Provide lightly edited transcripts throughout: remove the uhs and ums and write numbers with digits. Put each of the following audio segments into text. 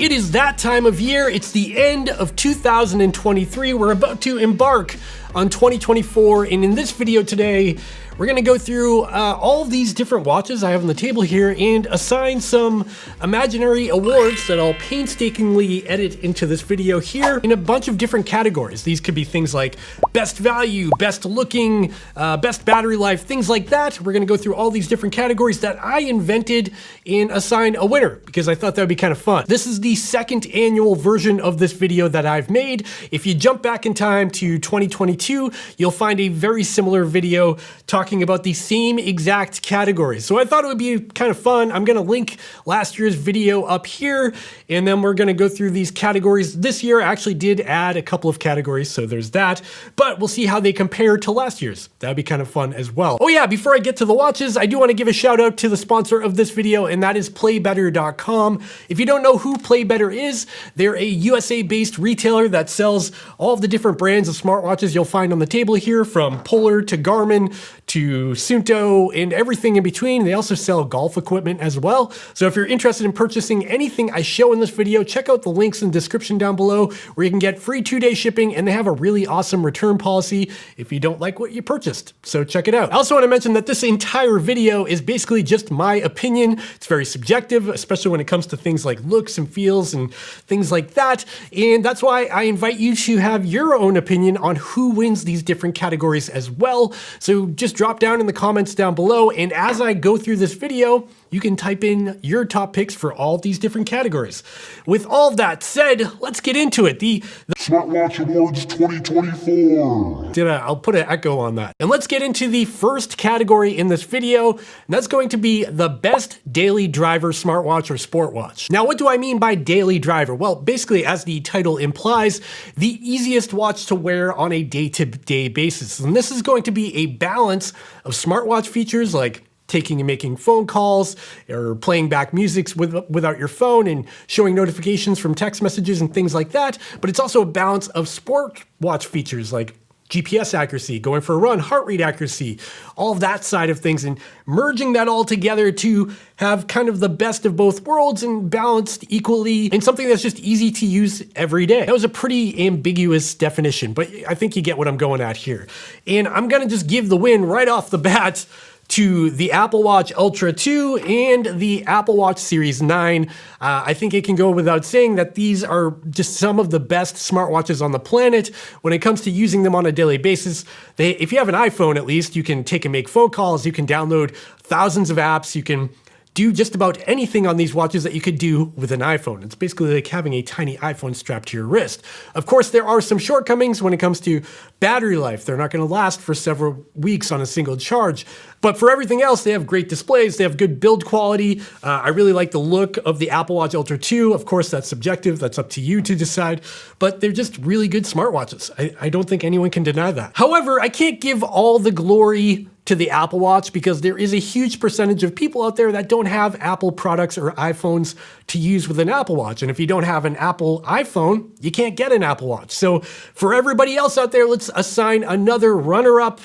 It is that time of year. It's the end of 2023. We're about to embark on 2024. And in this video today, we're gonna go through all of these different watches I have on the table here and assign some imaginary awards that I'll painstakingly edit into this video here in a bunch of different categories. These could be things like best value, best looking, best battery life, things like that. We're gonna go through all these different categories that I invented and assign a winner because I thought that would be kind of fun. This is the second annual version of this video that I've made. If you jump back in time to 2022, you'll find a very similar video talking about the same exact categories. So I thought it would be kind of fun. I'm gonna link last year's video up here, and then we're gonna go through these categories. This year I actually did add a couple of categories, so there's that, but we'll see how they compare to last year's. That'd be kind of fun as well. Oh yeah, before I get to the watches, I do wanna give a shout out to the sponsor of this video, and that is playbetter.com. If you don't know who Playbetter is, they're a USA-based retailer that sells all of the different brands of smartwatches you'll find on the table here, from Polar to Garmin to Suunto and everything in between. They also sell golf equipment as well. So if you're interested in purchasing anything I show in this video, check out the links in the description down below where you can get free 2-day shipping, and they have a really awesome return policy if you don't like what you purchased. So check it out. I also want to mention that this entire video is basically just my opinion. It's very subjective, especially when it comes to things like looks and feels and things like that. And that's why I invite you to have your own opinion on who wins these different categories as well. So just drop down in the comments down below, and as I go through this video, you can type in your top picks for all of these different categories. With all that said, let's get into it. The Smartwatch Awards 2024. I'll put an echo on that. And let's get into the first category in this video, and that's going to be the best daily driver smartwatch or sport watch. Now, what do I mean by daily driver? Well, basically, as the title implies, the easiest watch to wear on a day-to-day basis. And this is going to be a balance of smartwatch features like taking and making phone calls or playing back music without your phone and showing notifications from text messages and things like that. But it's also a balance of sport watch features like GPS accuracy, going for a run, heart rate accuracy, all of that side of things, and merging that all together to have kind of the best of both worlds and balanced equally and something that's just easy to use every day. That was a pretty ambiguous definition, but I think you get what I'm going at here. And I'm gonna just give the win right off the bat to the Apple Watch Ultra 2 and the Apple Watch Series 9. I think it can go without saying that these are just some of the best smartwatches on the planet when it comes to using them on a daily basis. If you have an iPhone, at least, you can take and make phone calls, you can download thousands of apps, you can do just about anything on these watches that you could do with an iPhone. It's basically like having a tiny iPhone strapped to your wrist. Of course, there are some shortcomings when it comes to battery life. They're not going to last for several weeks on a single charge. But for everything else, they have great displays, they have good build quality. I really like the look of the Apple Watch Ultra 2. Of course, that's subjective, that's up to you to decide, but they're just really good smartwatches. I don't think anyone can deny that. However, I can't give all the glory to the Apple Watch because there is a huge percentage of people out there that don't have Apple products or iPhones to use with an Apple Watch. And if you don't have an Apple iPhone, you can't get an Apple Watch. So for everybody else out there, let's assign another runner-up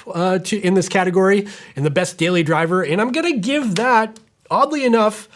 in this category in the best daily driver. And I'm gonna give that, oddly enough,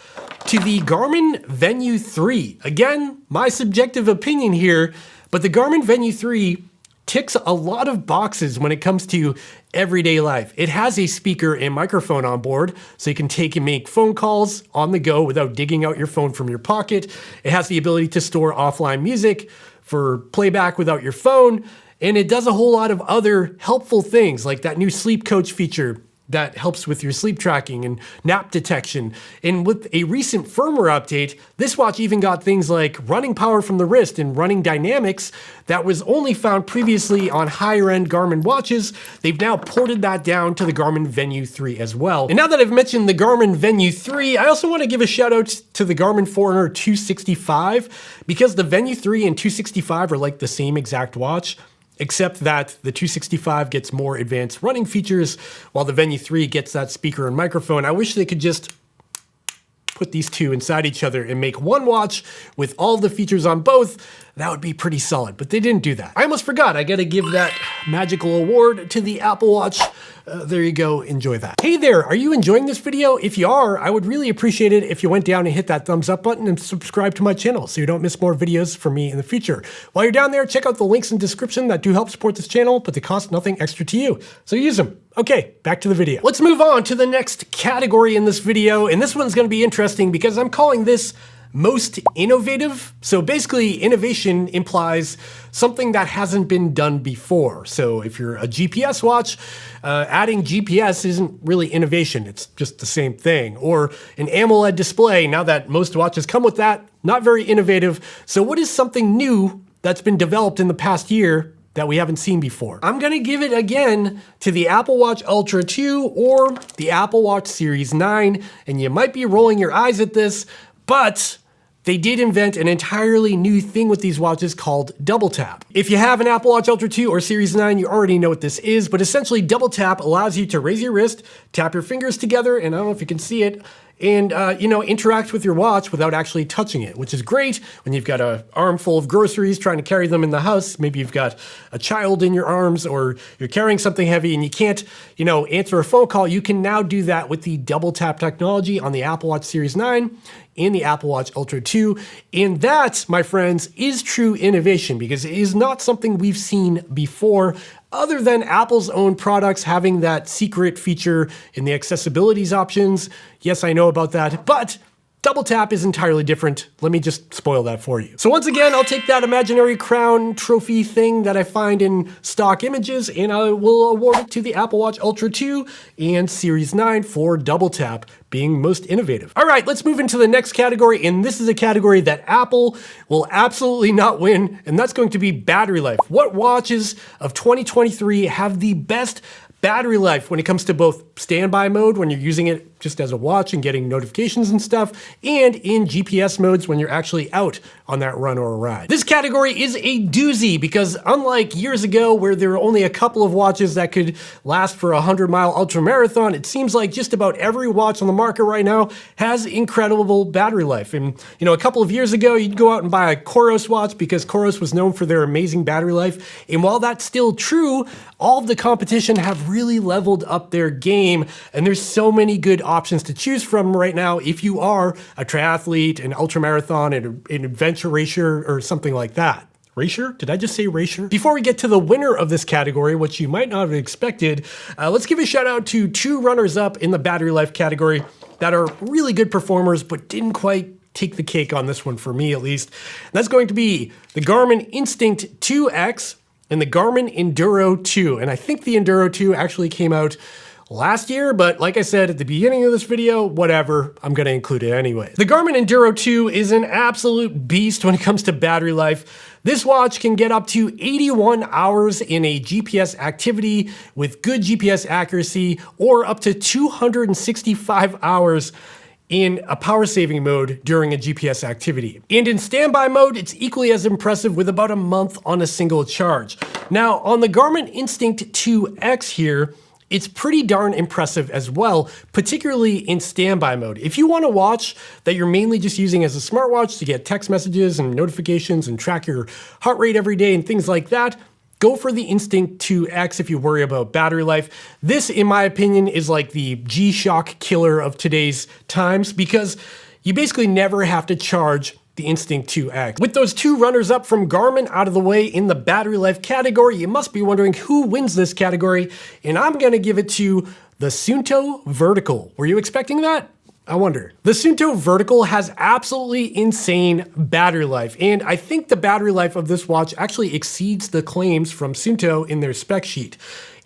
to the Garmin Venu 3. Again, my subjective opinion here, but the Garmin Venu 3 ticks a lot of boxes when it comes to everyday life. It has a speaker and microphone on board, so you can take and make phone calls on the go without digging out your phone from your pocket. It has the ability to store offline music for playback without your phone, and it does a whole lot of other helpful things like that new sleep coach feature that helps with your sleep tracking and nap detection. And with a recent firmware update, this watch even got things like running power from the wrist and running dynamics that was only found previously on higher-end Garmin watches. They've now ported that down to the Garmin Venu 3 as well. And now that I've mentioned the Garmin Venu 3, I also want to give a shout out to the Garmin Forerunner 265 because the Venu 3 and 265 are like the same exact watch, except that the 265 gets more advanced running features while the Venu 3 gets that speaker and microphone. I wish they could just put these two inside each other and make one watch with all the features on both, that would be pretty solid, but they didn't do that. I almost forgot, I gotta give that magical award to the Apple Watch. There you go, enjoy that. Hey there, are you enjoying this video? If you are, I would really appreciate it if you went down and hit that thumbs up button and subscribe to my channel so you don't miss more videos from me in the future. While you're down there, check out the links in the description that do help support this channel, but they cost nothing extra to you, so use them. Okay, back to the video. Let's move on to the next category in this video, and this one's gonna be interesting because I'm calling this most innovative. So basically, innovation implies something that hasn't been done before. So if you're a GPS watch, adding GPS isn't really innovation, it's just the same thing. Or an AMOLED display, now that most watches come with that, not very innovative. So what is something new that's been developed in the past year that we haven't seen before? I'm gonna give it again to the Apple Watch Ultra 2 or the Apple Watch Series 9, and you might be rolling your eyes at this, but they did invent an entirely new thing with these watches called double tap. If you have an Apple Watch Ultra 2 or Series 9, you already know what this is, but essentially double tap allows you to raise your wrist, tap your fingers together, and I don't know if you can see it, and interact with your watch without actually touching it, which is great when you've got an armful of groceries trying to carry them in the house. Maybe you've got a child in your arms or you're carrying something heavy and you can't, answer a phone call. You can now do that with the double tap technology on the Apple Watch Series 9 and the Apple Watch Ultra 2. And that, my friends, is true innovation because it is not something we've seen before, other than Apple's own products having that secret feature in the accessibilities options. Yes, I know about that, but double tap is entirely different. Let me just spoil that for you. So once again, I'll take that imaginary crown trophy thing that I find in stock images and I will award it to the Apple Watch Ultra 2 and Series 9 for double tap being most innovative. All right, let's move into the next category, and this is a category that Apple will absolutely not win, and that's going to be battery life. What watches of 2023 have the best battery life when it comes to both standby mode when you're using it just as a watch and getting notifications and stuff, and in GPS modes when you're actually out on that run or a ride? This category is a doozy because unlike years ago where there were only a couple of watches that could last for a 100-mile ultra marathon, it seems like just about every watch on the market right now has incredible battery life. And a couple of years ago, you'd go out and buy a COROS watch because COROS was known for their amazing battery life. And while that's still true, all of the competition have really leveled up their game, and there's so many good options to choose from right now if you are a triathlete, an ultramarathon, an adventure racer, or something like that. Racer? Did I just say racer? Before we get to the winner of this category, which you might not have expected, let's give a shout out to two runners up in the battery life category that are really good performers but didn't quite take the cake on this one, for me at least. And that's going to be the Garmin Instinct 2X and the Garmin Enduro 2. And I think the Enduro 2 actually came out last year, but like I said at the beginning of this video, whatever, I'm gonna include it anyway. The Garmin Enduro 2 is an absolute beast when it comes to battery life. This watch can get up to 81 hours in a GPS activity with good GPS accuracy, or up to 265 hours in a power saving mode during a GPS activity. And in standby mode, it's equally as impressive with about a month on a single charge. Now, on the Garmin Instinct 2X here, it's pretty darn impressive as well, particularly in standby mode. If you want a watch that you're mainly just using as a smartwatch to get text messages and notifications and track your heart rate every day and things like that, go for the Instinct 2X if you worry about battery life. This, in my opinion, is like the G-Shock killer of today's times because you basically never have to charge the Instinct 2X. With those two runners up from Garmin out of the way in the battery life category, you must be wondering who wins this category, and I'm gonna give it to the Suunto Vertical. Were you expecting that? I wonder. The Suunto Vertical has absolutely insane battery life, and I think the battery life of this watch actually exceeds the claims from Suunto in their spec sheet.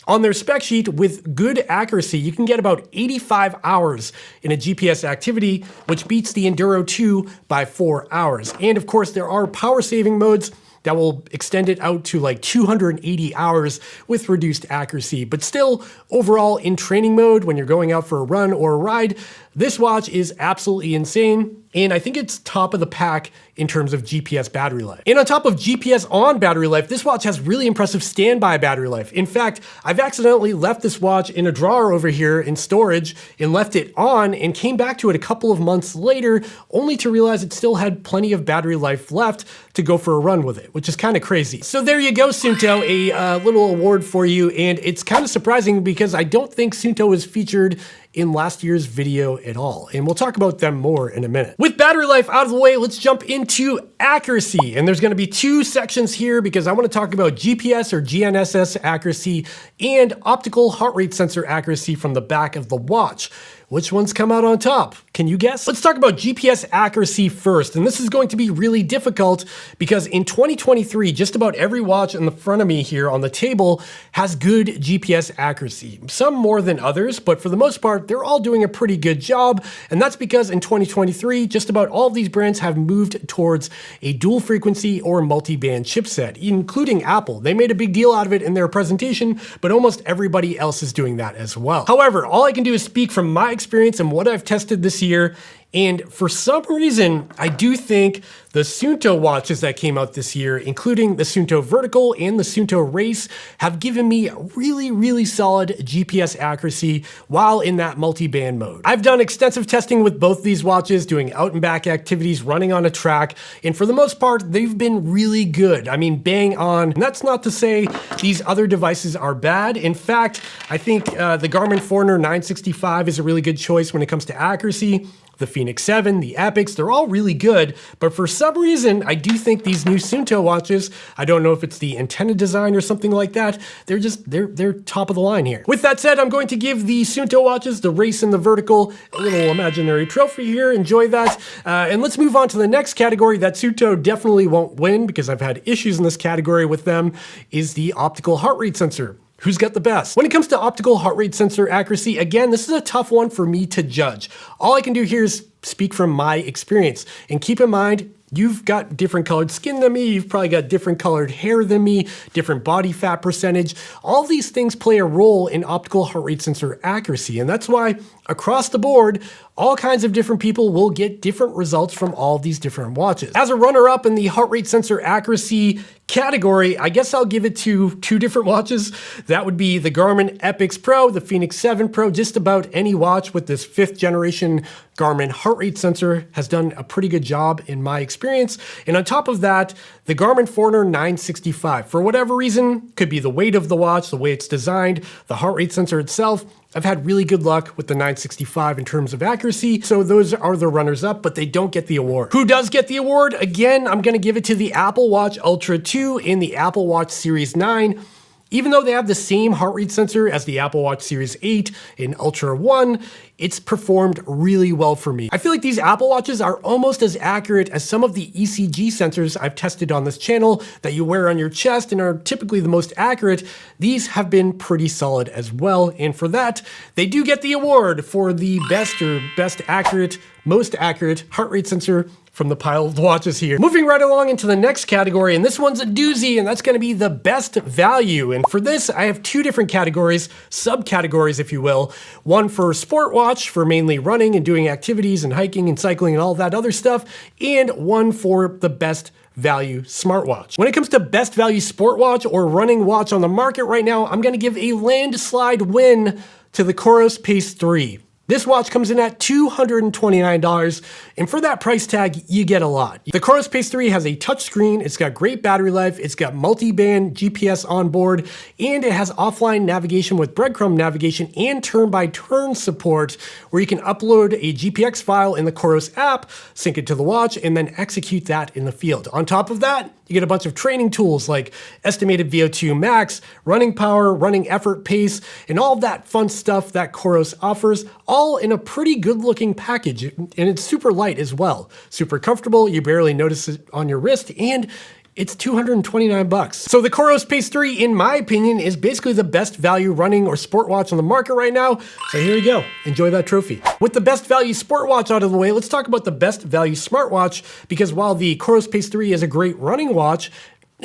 On their spec sheet, with good accuracy, you can get about 85 hours in a GPS activity, which beats the Enduro 2 by 4 hours. And of course, there are power saving modes that will extend it out to like 280 hours with reduced accuracy. But still, overall in training mode, when you're going out for a run or a ride, this watch is absolutely insane. And I think it's top of the pack in terms of GPS battery life. And on top of GPS on battery life, this watch has really impressive standby battery life. In fact, I've accidentally left this watch in a drawer over here in storage and left it on and came back to it a couple of months later, only to realize it still had plenty of battery life left to go for a run with it, which is kind of crazy. So there you go, Suunto, a little award for you. And it's kind of surprising because I don't think Suunto was featured in last year's video at all. And we'll talk about them more in a minute. With battery life out of the way, let's jump into accuracy. And there's gonna be two sections here because I wanna talk about GPS or GNSS accuracy and optical heart rate sensor accuracy from the back of the watch. Which ones come out on top? Can you guess? Let's talk about GPS accuracy first. And this is going to be really difficult because in 2023, just about every watch in the front of me here on the table has good GPS accuracy. Some more than others, but for the most part, they're all doing a pretty good job. And that's because in 2023, just about all of these brands have moved towards a dual frequency or multi-band chipset, including Apple. They made a big deal out of it in their presentation, but almost everybody else is doing that as well. However, all I can do is speak from my experience and what I've tested this year. And for some reason, I do think the Suunto watches that came out this year, including the Suunto Vertical and the Suunto Race, have given me really, really solid GPS accuracy while in that multi-band mode. I've done extensive testing with both these watches, doing out and back activities, running on a track, and for the most part, they've been really good. I mean, bang on. And that's not to say these other devices are bad. In fact, I think the Garmin Forerunner 965 is a really good choice when it comes to accuracy. The Fenix 7, the Epix, they're all really good, but for some reason, I do think these new Suunto watches, I don't know if it's the antenna design or something like that, they're top of the line here. With that said, I'm going to give the Suunto watches, the Race and the Vertical, a little imaginary trophy here, enjoy that. And let's move on to the next category that Suunto definitely won't win because I've had issues in this category with them, is the optical heart rate sensor. Who's got the best? When it comes to optical heart rate sensor accuracy, again, this is a tough one for me to judge. All I can do here is speak from my experience. And keep in mind, you've got different colored skin than me, you've probably got different colored hair than me, different body fat percentage. All these things play a role in optical heart rate sensor accuracy. And that's why across the board, all kinds of different people will get different results from all these different watches. As a runner-up in the heart rate sensor accuracy category, I guess I'll give it to two different watches. That would be the Garmin Epix PRO, the Fenix 7 Pro. Just about any watch with this 5th generation Garmin heart rate sensor has done a pretty good job in my experience. And on top of that, the Garmin Forerunner 965. For whatever reason, could be the weight of the watch, the way it's designed, the heart rate sensor itself, I've had really good luck with the 965 in terms of accuracy, so those are the runners-up, but they don't get the award. Who does get the award? Again, I'm gonna give it to the Apple Watch Ultra 2 and the Apple Watch Series 9. Even though they have the same heart rate sensor as the Apple Watch Series 8 and Ultra 1, it's performed really well for me. I feel like these Apple Watches are almost as accurate as some of the ECG sensors I've tested on this channel that you wear on your chest and are typically the most accurate. These have been pretty solid as well, and for that, they do get the award for the best accurate, most accurate heart rate sensor from the pile of watches here. Moving right along into the next category, and this one's a doozy, and that's gonna be the best value. And for this, I have two different categories, subcategories, if you will. One for sport watch, for mainly running and doing activities and hiking and cycling and all that other stuff, and one for the best value smartwatch. When it comes to best value sport watch or running watch on the market right now, I'm gonna give a landslide win to the COROS Pace 3. This watch comes in at $229, and for that price tag, you get a lot. The COROS Pace 3 has a touchscreen, it's got great battery life, it's got multi-band GPS on board, and it has offline navigation with breadcrumb navigation and turn-by-turn support, where you can upload a GPX file in the COROS app, sync it to the watch, and then execute that in the field. On top of that, you get a bunch of training tools like estimated VO2 max, running power, running effort pace, and all of that fun stuff that COROS offers, all in a pretty good looking package. And it's super light as well. Super comfortable, you barely notice it on your wrist, and it's $229. So the COROS Pace 3, in my opinion, is basically the best value running or sport watch on the market right now. So here you go, enjoy that trophy. With the best value sport watch out of the way, let's talk about the best value smartwatch, because while the COROS Pace 3 is a great running watch,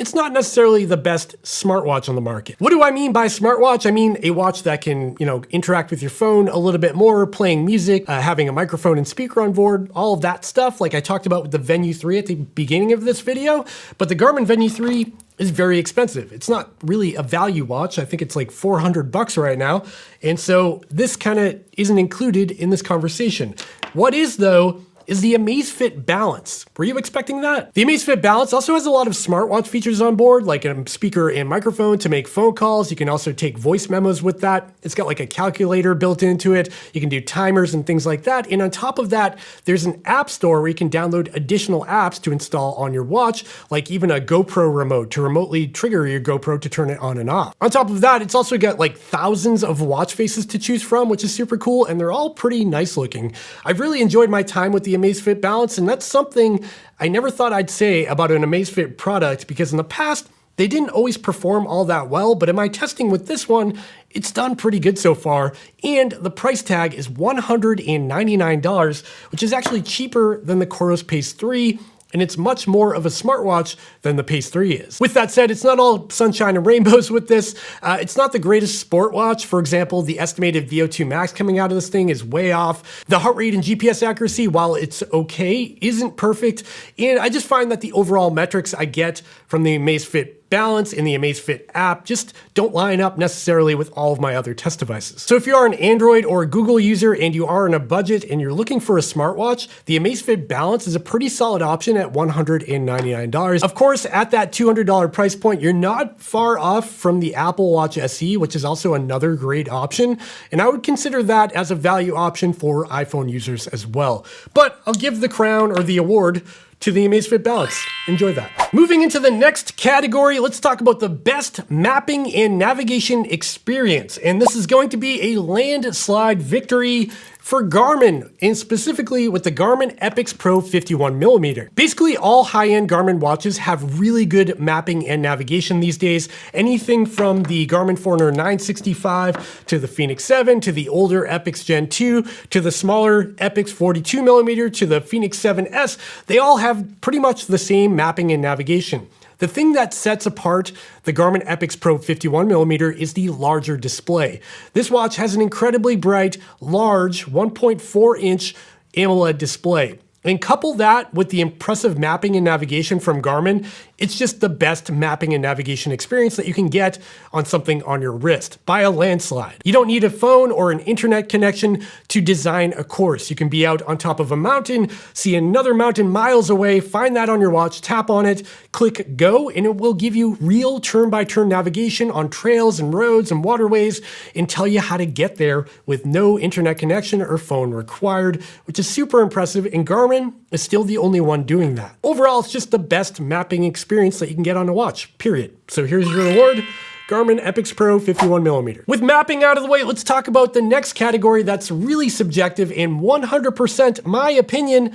it's not necessarily the best smartwatch on the market. What do I mean by smartwatch? I mean a watch that can, interact with your phone a little bit more, playing music, having a microphone and speaker on board, all of that stuff like I talked about with the Venu 3 at the beginning of this video. But the Garmin Venu 3 is very expensive. It's not really a value watch. I think it's like $400 right now. And so this kind of isn't included in this conversation. What is though, is the Amazfit Balance. Were you expecting that? The Amazfit Balance also has a lot of smartwatch features on board, like a speaker and microphone to make phone calls. You can also take voice memos with that. It's got like a calculator built into it. You can do timers and things like that. And on top of that, there's an app store where you can download additional apps to install on your watch, like even a GoPro remote to remotely trigger your GoPro to turn it on and off. On top of that, it's also got like thousands of watch faces to choose from, which is super cool. And they're all pretty nice looking. I've really enjoyed my time with the Amazfit Balance, and that's something I never thought I'd say about an Amazfit product, because in the past, they didn't always perform all that well, but in my testing with this one, it's done pretty good so far, and the price tag is $199, which is actually cheaper than the COROS Pace 3, and it's much more of a smartwatch than the Pace 3 is. With that said, it's not all sunshine and rainbows with this. It's not the greatest sport watch. For example, the estimated VO2 max coming out of this thing is way off. The heart rate and GPS accuracy, while it's okay, isn't perfect. And I just find that the overall metrics I get from the Amazfit Balance and the Amazfit app just don't line up necessarily with all of my other test devices. So if you are an Android or a Google user and you are on a budget and you're looking for a smartwatch, the Amazfit Balance is a pretty solid option at $199. Of course, at that $200 price point, you're not far off from the Apple Watch SE, which is also another great option. And I would consider that as a value option for iPhone users as well. But I'll give the crown or the award to the Amazfit Balance. Enjoy that. Moving into the next category, let's talk about the best mapping and navigation experience. And this is going to be a landslide victory for Garmin, and specifically with the Garmin Epix PRO 51mm. Basically, all high-end Garmin watches have really good mapping and navigation these days. Anything from the Garmin Forerunner 965 to the Fenix 7 to the older Epix Gen 2 to the smaller Epix 42mm to the Fenix 7S, they all have pretty much the same mapping and navigation. The thing that sets apart the Garmin Epix PRO 51mm is the larger display. This watch has an incredibly bright, large 1.4-inch AMOLED display. And couple that with the impressive mapping and navigation from Garmin, it's just the best mapping and navigation experience that you can get on something on your wrist by a landslide. You don't need a phone or an internet connection to design a course. You can be out on top of a mountain, see another mountain miles away, find that on your watch, tap on it, click go, and it will give you real turn-by-turn navigation on trails and roads and waterways and tell you how to get there with no internet connection or phone required, which is super impressive, and Garmin is still the only one doing that. Overall, it's just the best mapping experience that you can get on a watch, period. So here's your reward, Garmin Epix PRO 51mm. With mapping out of the way, let's talk about the next category that's really subjective and 100% my opinion.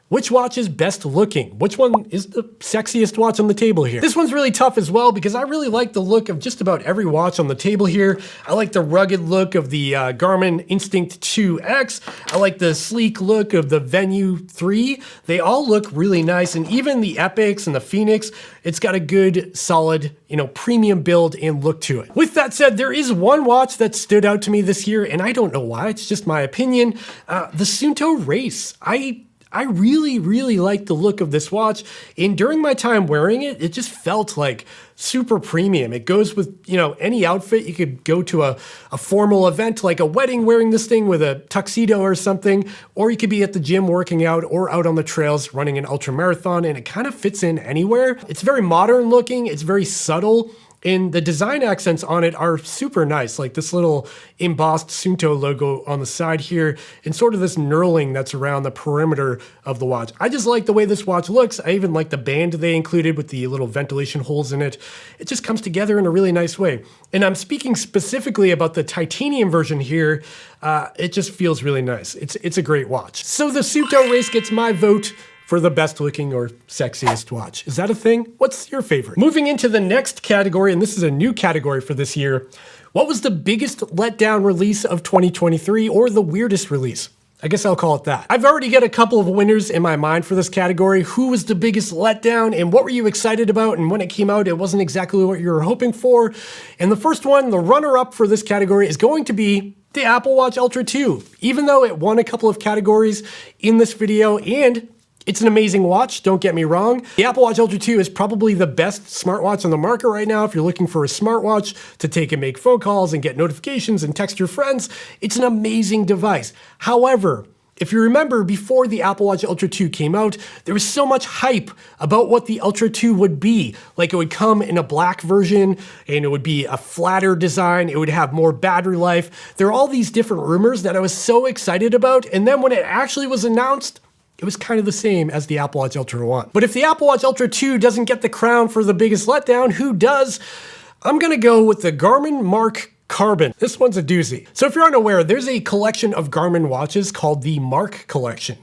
Which watch is best looking? Which one is the sexiest watch on the table here? This one's really tough as well because I really like the look of just about every watch on the table here. I like the rugged look of the Garmin Instinct 2X. I like the sleek look of the Venu 3. They all look really nice, and even the Epix and the Fenix, it's got a good, solid, premium build and look to it. With that said, there is one watch that stood out to me this year, and I don't know why, it's just my opinion. The Suunto Race. I really, really like the look of this watch, and during my time wearing it, it just felt like super premium. It goes with, any outfit. You could go to a formal event like a wedding wearing this thing with a tuxedo or something, or you could be at the gym working out or out on the trails running an ultra marathon, and it kind of fits in anywhere. It's very modern looking. It's very subtle. And the design accents on it are super nice, like this little embossed Suunto logo on the side here, and sort of this knurling that's around the perimeter of the watch. I just like the way this watch looks. I even like the band they included with the little ventilation holes in it. It just comes together in a really nice way. And I'm speaking specifically about the titanium version here. It just feels really nice. It's a great watch. So the Suunto Race gets my vote for the best looking or sexiest watch. Is that a thing? What's your favorite? Moving into the next category, and this is a new category for this year. What was the biggest letdown release of 2023 or the weirdest release? I guess I'll call it that. I've already got a couple of winners in my mind for this category. Who was the biggest letdown and what were you excited about? And when it came out, it wasn't exactly what you were hoping for. And the first one, the runner-up for this category, is going to be the Apple Watch Ultra 2. Even though it won a couple of categories in this video, and it's an amazing watch, don't get me wrong. The Apple Watch Ultra 2 is probably the best smartwatch on the market right now. If you're looking for a smartwatch to take and make phone calls and get notifications and text your friends, it's an amazing device. However, if you remember, before the Apple Watch Ultra 2 came out, there was so much hype about what the Ultra 2 would be. Like, it would come in a black version, and it would be a flatter design, it would have more battery life. There are all these different rumors that I was so excited about, and then when it actually was announced, it was kind of the same as the Apple Watch Ultra 1. But if the Apple Watch Ultra 2 doesn't get the crown for the biggest letdown, who does? I'm gonna go with the Garmin Mark Carbon. This one's a doozy. So if you're unaware, there's a collection of Garmin watches called the Mark Collection,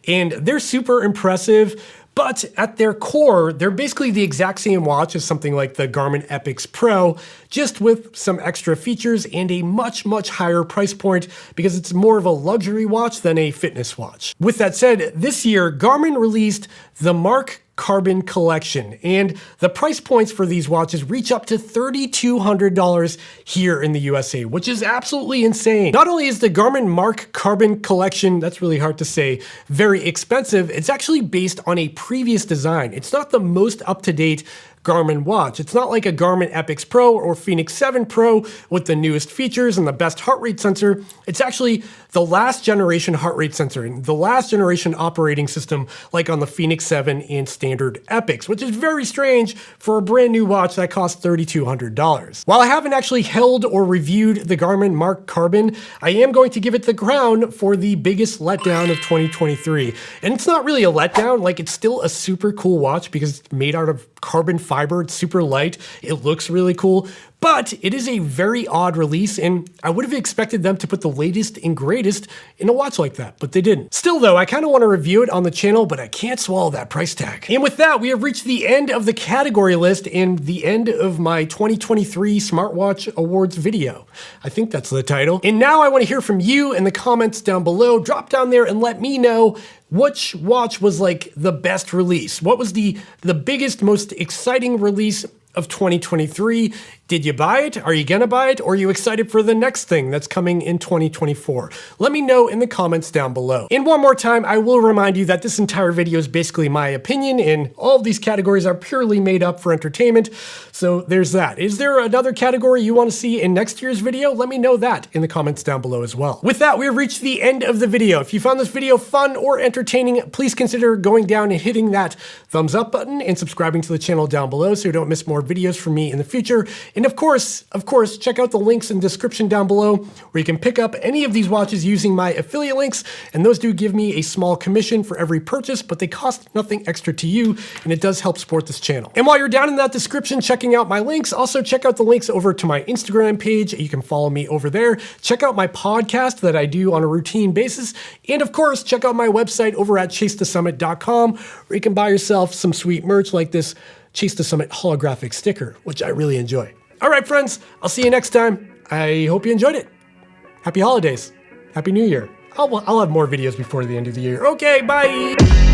and they're super impressive. But at their core, they're basically the exact same watch as something like the Garmin Epix PRO, just with some extra features and a much, much higher price point because it's more of a luxury watch than a fitness watch. With that said, this year, Garmin released the Mark Carbon Collection, and the price points for these watches reach up to $3,200 here in the USA, which is absolutely insane. Not only is the Garmin Mark Carbon Collection, that's really hard to say, very expensive, it's actually based on a previous design. It's not the most up-to-date Garmin watch. It's not like a Garmin Epix PRO or Fenix 7 Pro with the newest features and the best heart rate sensor. It's actually the last generation heart rate sensor and the last generation operating system like on the Fenix 7 and standard Epix, which is very strange for a brand new watch that costs $3,200. While I haven't actually held or reviewed the Garmin Mark Carbon, I am going to give it the crown for the biggest letdown of 2023. And it's not really a letdown, like it's still a super cool watch because it's made out of carbon fiber, it's super light, it looks really cool, but it is a very odd release, and I would have expected them to put the latest and greatest in a watch like that, but they didn't. Still though, I kind of want to review it on the channel, but I can't swallow that price tag. And with that, we have reached the end of the category list and the end of my 2023 Smartwatch Awards video. I think that's the title. And now I want to hear from you in the comments down below. Drop down there and let me know which watch was like the best release. What was the biggest, most exciting release of 2023? Did you buy it? Are you gonna buy it? Or are you excited for the next thing that's coming in 2024? Let me know in the comments down below. And one more time, I will remind you that this entire video is basically my opinion, and all of these categories are purely made up for entertainment. So there's that. Is there another category you want to see in next year's video? Let me know that in the comments down below as well. With that, we have reached the end of the video. If you found this video fun or entertaining, please consider going down and hitting that thumbs up button and subscribing to the channel down below so you don't miss more videos from me in the future. And of course, check out the links in the description down below where you can pick up any of these watches using my affiliate links. And those do give me a small commission for every purchase, but they cost nothing extra to you, and it does help support this channel. And while you're down in that description checking out my links, also check out the links over to my Instagram page. You can follow me over there. Check out my podcast that I do on a routine basis. And of course, check out my website over at chasetosummit.com where you can buy yourself some sweet merch like this Chase to Summit holographic sticker, which I really enjoy. All right, friends, I'll see you next time. I hope you enjoyed it. Happy holidays. Happy New Year. I'll have more videos before the end of the year. Okay, bye.